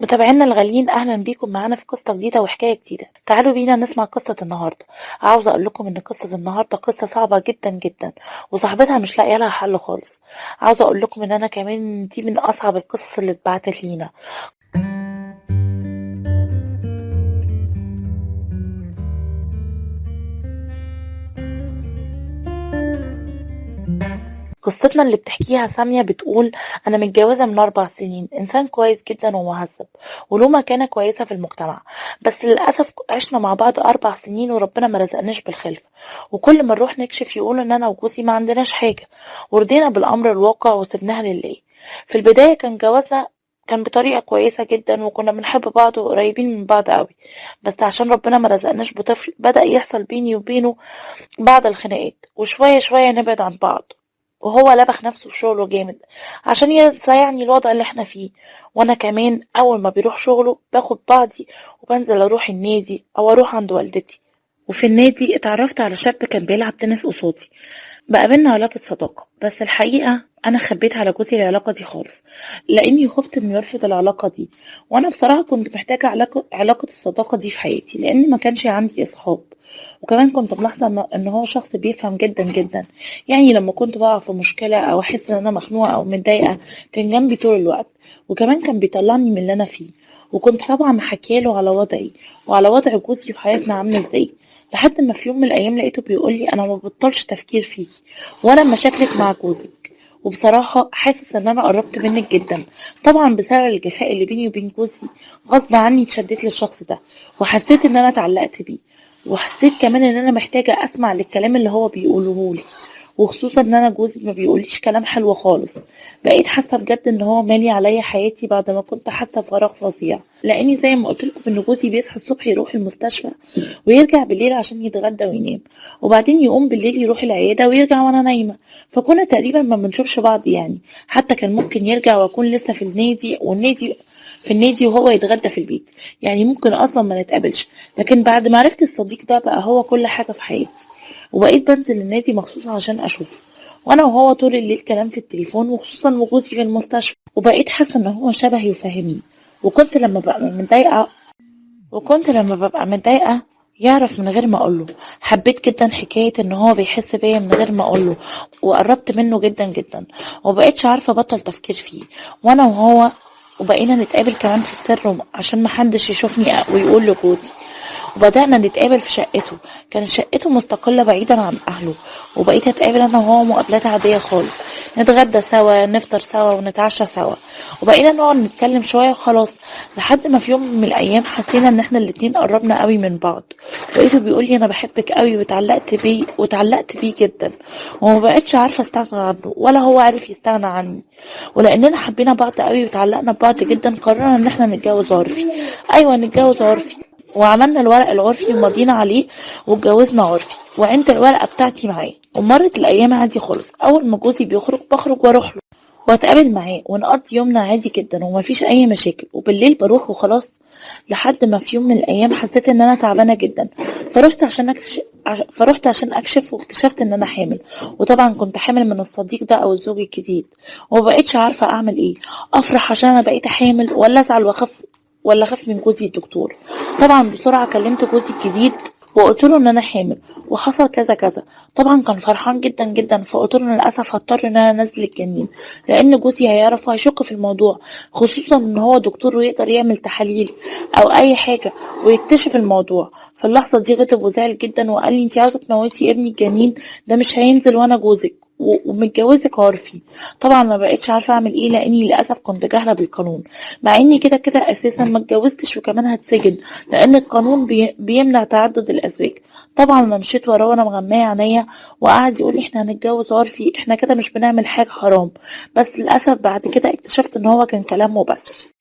متابعينا الغاليين، اهلا بيكم معانا في قصه جديده وحكايه جديده. تعالوا بينا نسمع قصه النهارده. عاوزه اقول لكم ان قصه النهارده قصه صعبه جدا جدا، وصاحبتها مش لاقيه لها حل خالص. عاوزه اقول لكم ان انا كمان دي من اصعب القصص اللي اتبعتت لينا. قصتنا اللي بتحكيها سامية بتقول: أنا متجوزة من 4 سنين، إنسان كويس جدا ومهذب وله مكانة كويسة في المجتمع. بس للأسف عشنا مع بعض 4 سنين وربنا ما رزقناش بالخلفة، وكل ما نروح نكشف يقولوا إن أنا وجوزي ما عندناش حاجة، ورضينا بالأمر الواقع وسبناها لله. في البداية كان جوازنا كان بطريقة كويسة جدا، وكنا بنحب بعض وقريبين من بعض قوي. بس عشان ربنا ما رزقناش بطفل، بدأ يحصل بيني وبينه بعض الخناقات، وشوية شوية نبعد عن بعض. وهو لبخ نفسه في شغله جامد عشان ينسى يعني الوضع اللي احنا فيه. وانا كمان اول ما بيروح شغله باخد بعضي وبنزل اروح النادي او اروح عند والدتي. وفي النادي اتعرفت على شاب كان بيلعب تنس قصادي، بقى بينا علاقة صداقة. بس الحقيقة أنا خبيت على جوزي العلاقة دي خالص، لأني خفت إنه يرفض العلاقة دي. وأنا بصراحة كنت محتاجة علاقة الصداقة دي في حياتي، لأن ما كانش عندي أصحاب. وكمان كنت ملاحظة إن هو شخص بيفهم جدا جدا. يعني لما كنت بقع في مشكلة أو أحس إن أنا مخنوقة أو متضايقة كان جنبي طول الوقت، وكمان كان بيطلعني من اللي أنا فيه. وكنت طبعا محكياله على وضعي وعلى وضع جوزي وحياتنا عاملة ازاي، لحد ما في يوم من الايام لقيته بيقول لي: انا ما ببطلش تفكير فيكي ولا مشاكلك مع جوزك، وبصراحة حاسس ان انا قربت منك جدا. طبعا بسبب الجفاء اللي بيني وبين جوزي غصب عني اتشدت للشخص ده، وحسيت ان انا اتعلقت بيه. وحسيت كمان ان انا محتاجة اسمع للكلام اللي هو بيقوله لي، وخصوصا ان انا جوزي ما بيقوليش كلام حلو خالص. بقيت حاسه بجد ان هو مالي عليا حياتي بعد ما كنت حاسه بفراغ فظيع، لاني زي ما قلت لكم ان جوزي بيصحى الصبح يروح المستشفى ويرجع بالليل عشان يتغدى وينام، وبعدين يقوم بالليل يروح العياده ويرجع وانا نايمه. فكنا تقريبا ما بنشوفش بعض يعني. حتى كان ممكن يرجع واكون لسه في النادي، في النادي وهو يتغدى في البيت. يعني ممكن اصلا ما نتقابلش. لكن بعد ما عرفت الصديق ده بقى هو كل حاجه في حياتي، وبقيت بنزل النادي مخصوص عشان اشوفه. وانا وهو طول الليل كلام في التليفون، وخصوصا وجودي في المستشفى. وبقيت حاسه ان هو شبهي وفاهمني. وكنت لما ببقى متضايقه وكنت لما ببقى متضايقه يعرف من غير ما اقوله. حبيت جدا حكايه ان هو بيحس بيا من غير ما اقوله، وقربت منه جدا جدا. ومبقتش عارفه ابطل تفكير فيه. وانا وهو وبقينا نتقابل كمان في السر عشان محدش يشوفني ويقول لجوزي. وبدأنا نتقابل في شقته. كانت شقته مستقلة بعيدا عن أهله، وبقيت أتقابل أنا وهو مقابلات عادية خالص، نتغدى سوا نفطر سوا ونتعشى سوا، وبقينا نقعد نتكلم شوية وخلاص. لحد ما في يوم من الأيام حسينا إن احنا الاتنين قربنا قوي من بعض. لقيته بيقولي: أنا بحبك قوي واتعلقت بيه جدا، وما بقتش عارفة استغنى عنه ولا هو عارف يستغنى عني. ولأننا حبينا بعض قوي وتعلقنا ببعض جدا قررنا إن احنا نتجوز عرفي. أيوة، نتجوز عرفي. وعملنا الورق العرفي ومضينا عليه واتجوزنا عرفي، وعندت الورقة بتاعتي معاه. ومرت الأيام عادي خالص. أول ما جوزي بيخرج بخرج واروح له واتقابل معاه ونقضي يومنا عادي جدا ومفيش أي مشاكل، وبالليل بروح وخلاص. لحد ما في يوم من الأيام حسيت إن أنا تعبانة جدا، فرحت عشان أكشف واكتشفت إن أنا حامل. وطبعا كنت حامل من الصديق ده أو الزوج الجديد. ومبقتش عارفة أعمل إيه، أفرح عشان أنا بقيت حامل، ولا أزعل ولا اخاف من جوزي الدكتور. طبعا بسرعه كلمت جوزي الجديد وقلت له ان انا حامل وحصل كذا كذا. طبعا كان فرحان جدا جدا، فقلت له إن للاسف هضطر ان انا انزل الجنين، لان جوزي هيعرف وهيشك في الموضوع، خصوصا ان هو دكتور ويقدر يعمل تحاليل او اي حاجه ويكتشف الموضوع. في اللحظه دي غضب وزعل جدا وقال لي: انت عاوزه تموتي ابني الجنين؟ ده مش هينزل وانا جوزك ومتجوزك عرفي. طبعا ما بقتش عارفه اعمل ايه، لاني للاسف كنت جاهله بالقانون، مع اني كده كده اساسا ما اتجوزتش وكمان هتسجن، لان القانون بيمنع تعدد الازواج. طبعا انا مشيت وراه وانا مغميه عينيا، وقعد يقول لي: احنا هنتجوز عرفي، احنا كده مش بنعمل حاجه حرام. بس للاسف بعد كده اكتشفت ان هو كان كلامه بس.